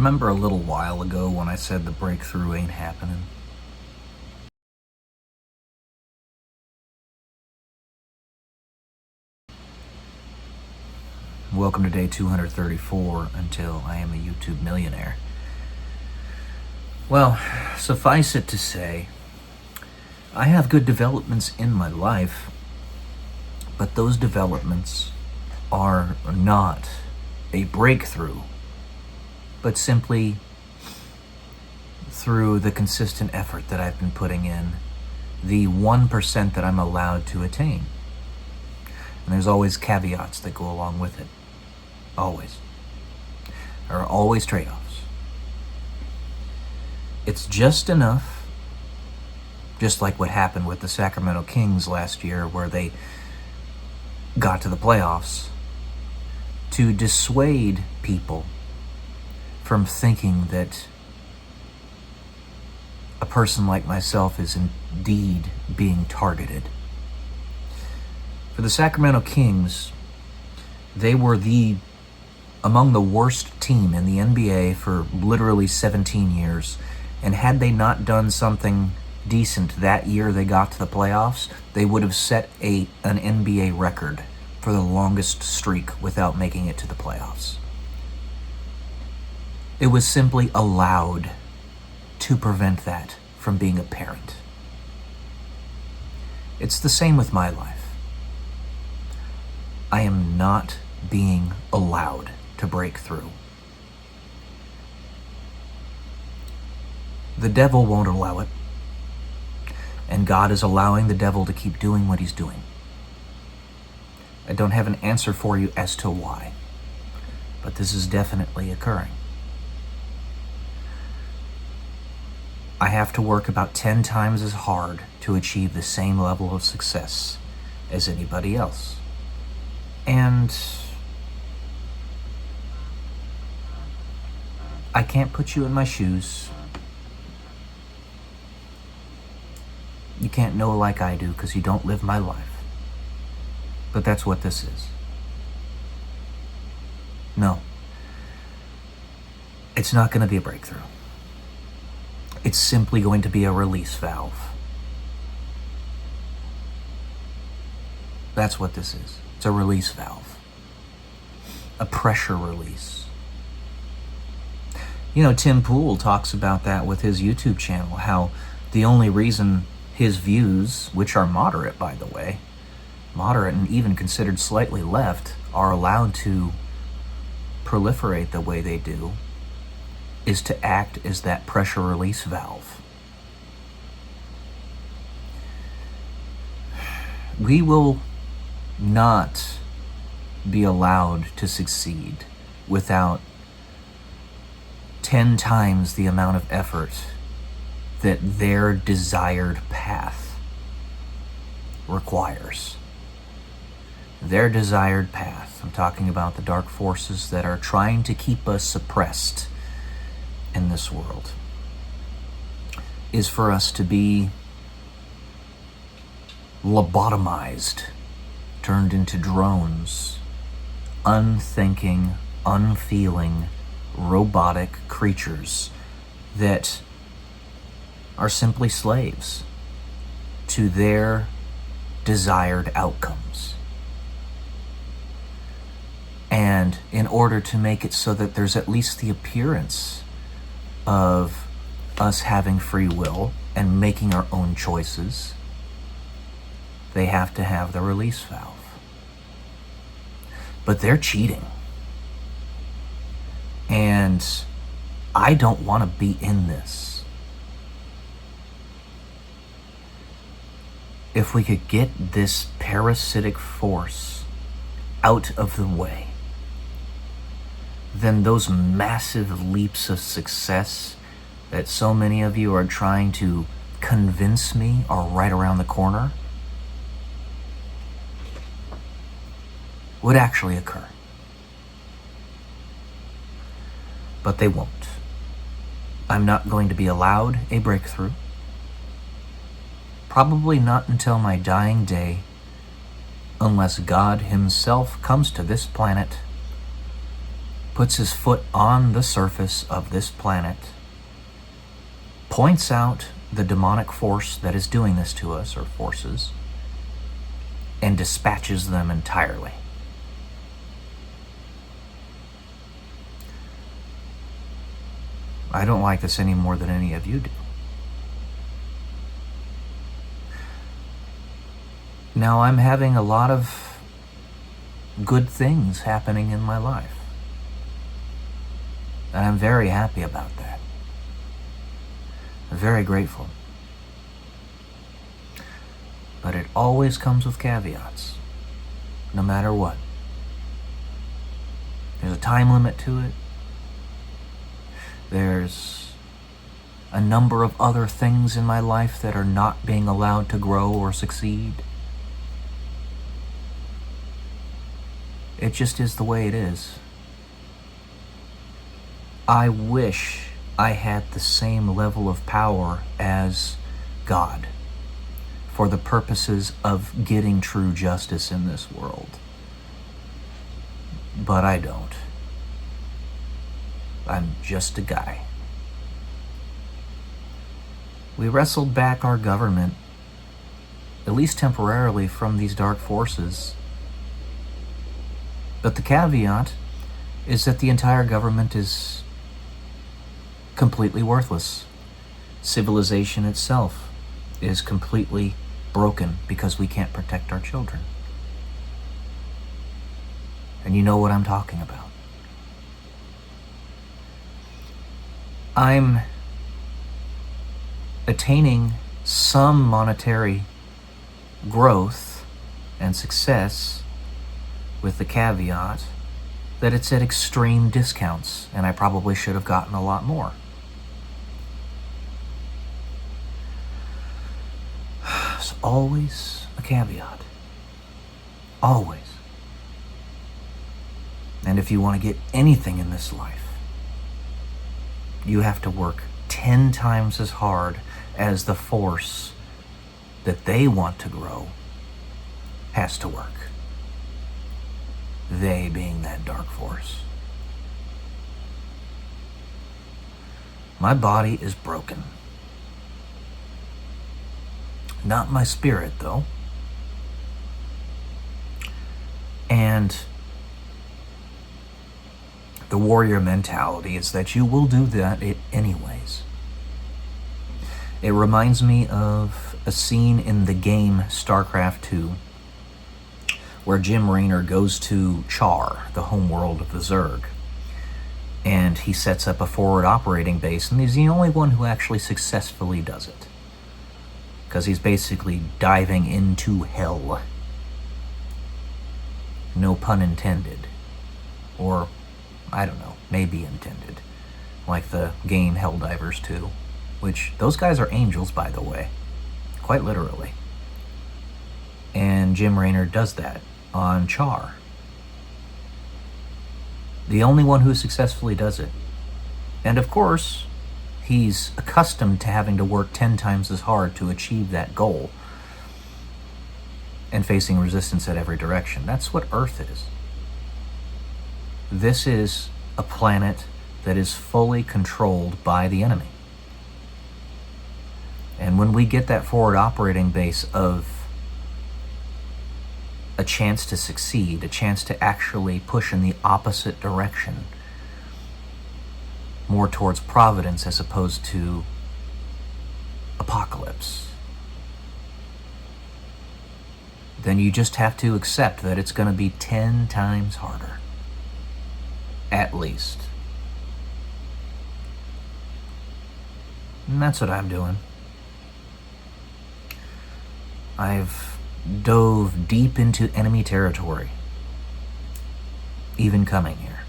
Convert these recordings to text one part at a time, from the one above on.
Remember a little while ago when I said the breakthrough ain't happening? Welcome to day 234 until I am a YouTube millionaire. Well, suffice it to say, I have good developments in my life, but those developments are not a breakthrough, but simply through the consistent effort that I've been putting in, the 1% that I'm allowed to attain. And there's always caveats that go along with it. Always. There are always trade-offs. It's just enough, just like what happened with the Sacramento Kings last year, where they got to the playoffs, to dissuade people from thinking that a person like myself is indeed being targeted. For the Sacramento Kings, they were among the worst team in the NBA for literally 17 years, and had they not done something decent that year they got to the playoffs, they would have set an NBA record for the longest streak without making it to the playoffs. It was simply allowed to prevent that from being apparent. It's the same with my life. I am not being allowed to break through. The devil won't allow it, and God is allowing the devil to keep doing what he's doing. I don't have an answer for you as to why, but this is definitely occurring. I have to work about 10 times as hard to achieve the same level of success as anybody else. And I can't put you in my shoes. You can't know like I do because you don't live my life. But that's what this is. No. It's not going to be a breakthrough. It's simply going to be a release valve. That's what this is. It's a release valve. A pressure release. You know, Tim Pool talks about that with his YouTube channel, how the only reason his views, which are moderate, by the way, moderate and even considered slightly left, are allowed to proliferate the way they do, is to act as that pressure release valve. We will not be allowed to succeed without 10 times the amount of effort that their desired path requires. Their desired path, I'm talking about the dark forces that are trying to keep us suppressed in this world, is for us to be lobotomized, turned into drones, unthinking, unfeeling, robotic creatures that are simply slaves to their desired outcomes. And in order to make it so that there's at least the appearance of us having free will and making our own choices, they have to have the release valve. But they're cheating. And I don't want to be in this. If we could get this parasitic force out of the way, then those massive leaps of success that so many of you are trying to convince me are right around the corner would actually occur. But they won't. I'm not going to be allowed a breakthrough. Probably not until my dying day, unless God himself comes to this planet puts his foot on the surface of this planet, points out the demonic force that is doing this to us, or forces, and dispatches them entirely. I don't like this any more than any of you do. Now, I'm having a lot of good things happening in my life, and I'm very happy about that. I'm very grateful. But it always comes with caveats, no matter what. There's a time limit to it. There's a number of other things in my life that are not being allowed to grow or succeed. It just is the way it is. I wish I had the same level of power as God for the purposes of getting true justice in this world. But I don't. I'm just a guy. We wrestled back our government, at least temporarily, from these dark forces. But the caveat is that the entire government is completely worthless. Civilization itself is completely broken because we can't protect our children. And you know what I'm talking about. I'm attaining some monetary growth and success with the caveat that it's at extreme discounts, and I probably should have gotten a lot more. There's always a caveat. Always. And if you want to get anything in this life, you have to work 10 times as hard as the force that they want to grow has to work. They being that dark force. My body is broken. Not my spirit, though. And the warrior mentality is that you will do that anyways. It reminds me of a scene in the game StarCraft II where Jim Raynor goes to Char, the homeworld of the Zerg, and he sets up a forward operating base, and he's the only one who actually successfully does it, because he's basically diving into hell. No pun intended. Or, I don't know, maybe intended. Like the game Helldivers 2, which those guys are angels, by the way. Quite literally. And Jim Raynor does that on Char. The only one who successfully does it. And of course, he's accustomed to having to work 10 times as hard to achieve that goal, and facing resistance at every direction. That's what Earth is. This is a planet that is fully controlled by the enemy. And when we get that forward operating base of a chance to succeed, a chance to actually push in the opposite direction, more towards providence as opposed to apocalypse, then you just have to accept that it's going to be 10 times harder. At least. And that's what I'm doing. I've dove deep into enemy territory, even coming here.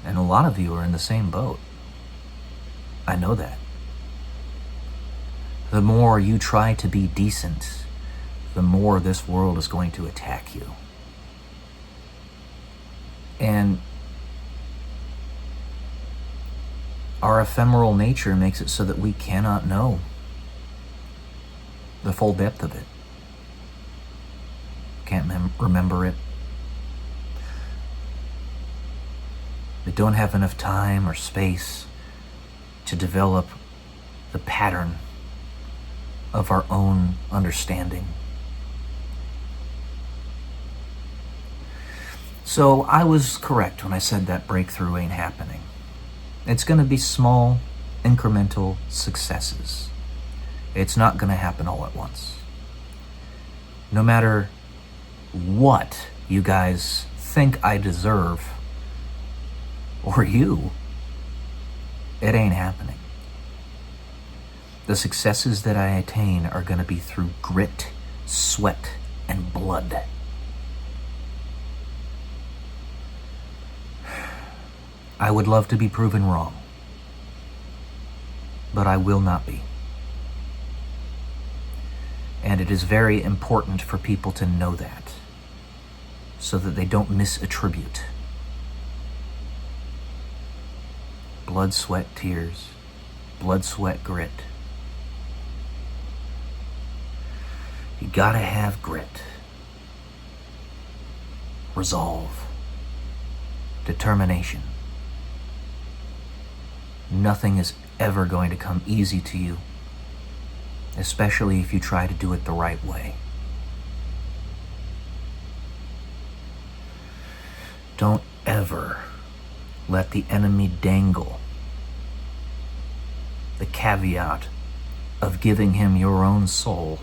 And a lot of you are in the same boat. I know that. The more you try to be decent, the more this world is going to attack you. And our ephemeral nature makes it so that we cannot know the full depth of it. Can't remember it. that don't have enough time or space to develop the pattern of our own understanding. So I was correct when I said that breakthrough ain't happening. It's going to be small, incremental successes. It's not going to happen all at once. No matter what you guys think I deserve, or you, it ain't happening. The successes that I attain are going to be through grit, sweat, and blood. I would love to be proven wrong, but I will not be. And it is very important for people to know that, so that they don't misattribute. Blood, sweat, tears. Blood, sweat, grit. You gotta have grit. Resolve. Determination. Nothing is ever going to come easy to you, especially if you try to do it the right way. Don't ever let the enemy dangle the caveat of giving him your own soul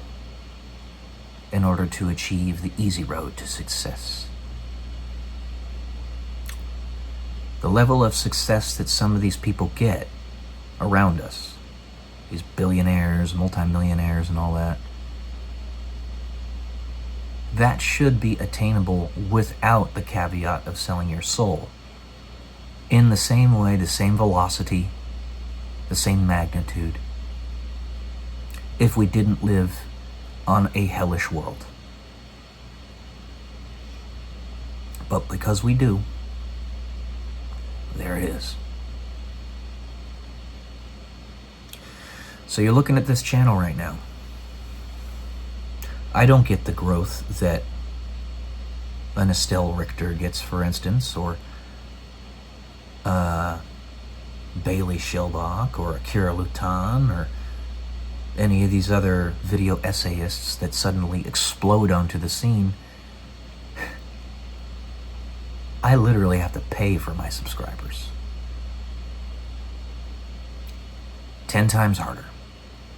in order to achieve the easy road to success. The level of success that some of these people get around us, these billionaires, multimillionaires, and all that, that should be attainable without the caveat of selling your soul. In the same way, the same velocity, the same magnitude, if we didn't live on a hellish world. But because we do, there it is. So you're looking at this channel right now. I don't get the growth that an Estelle Richter gets, for instance, or Bailey Shilbach, or Akira Lutan, or any of these other video essayists that suddenly explode onto the scene. I literally have to pay for my subscribers. 10 times harder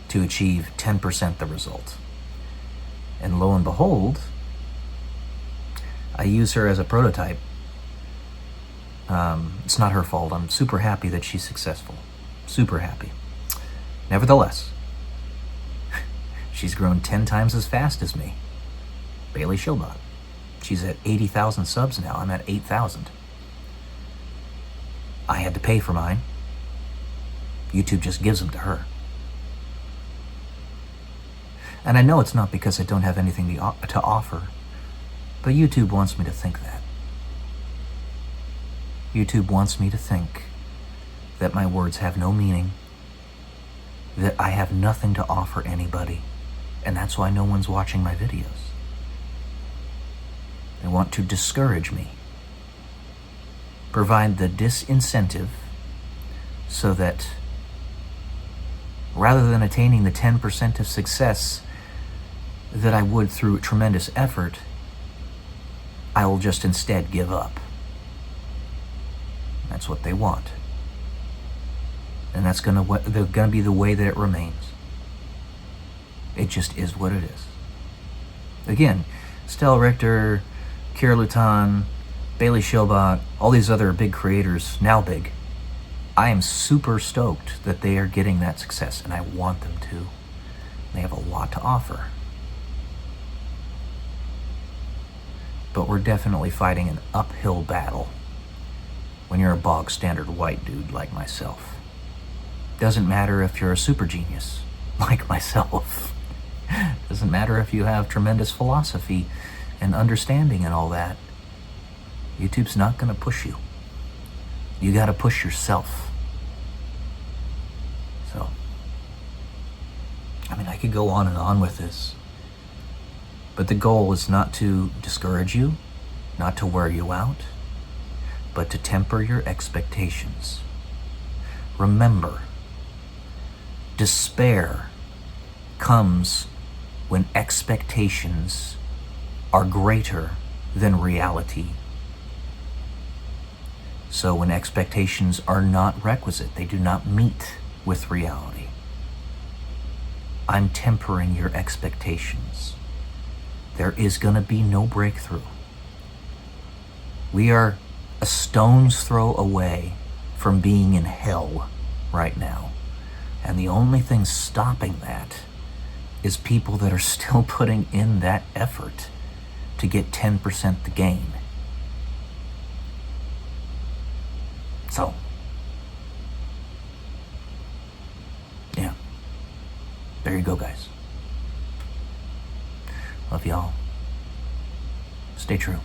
to achieve 10% the result. And lo and behold, I use her as a prototype. It's not her fault. I'm super happy that she's successful. Super happy. Nevertheless, she's grown 10 times as fast as me. Bailey Shilbach. She's at 80,000 subs now. I'm at 8,000. I had to pay for mine. YouTube just gives them to her. And I know it's not because I don't have anything to offer, but YouTube wants me to think that. YouTube wants me to think that my words have no meaning, that I have nothing to offer anybody, and that's why no one's watching my videos. They want to discourage me, provide the disincentive so that rather than attaining the 10% of success that I would through tremendous effort, I will just instead give up. That's what they want. And that's gonna be the way that it remains. It just is what it is. Again, Estelle Richter, Kira Lutan, Bailey Shilbach, all these other big creators, now big. I am super stoked that they are getting that success, and I want them to. They have a lot to offer. But we're definitely fighting an uphill battle when you're a bog standard white dude like myself. Doesn't matter if you're a super genius like myself. Doesn't matter if you have tremendous philosophy and understanding and all that. YouTube's not going to push you. You got to push yourself. So, I mean, I could go on and on with this, but the goal is not to discourage you, not to wear you out, but to temper your expectations. Remember, despair comes when expectations are greater than reality. So when expectations are not requisite, they do not meet with reality, I'm tempering your expectations. There is going to be no breakthrough. We are a stone's throw away from being in hell right now. And the only thing stopping that is people that are still putting in that effort to get 10% the gain. So, yeah. There you go, guys. Love y'all. Stay true.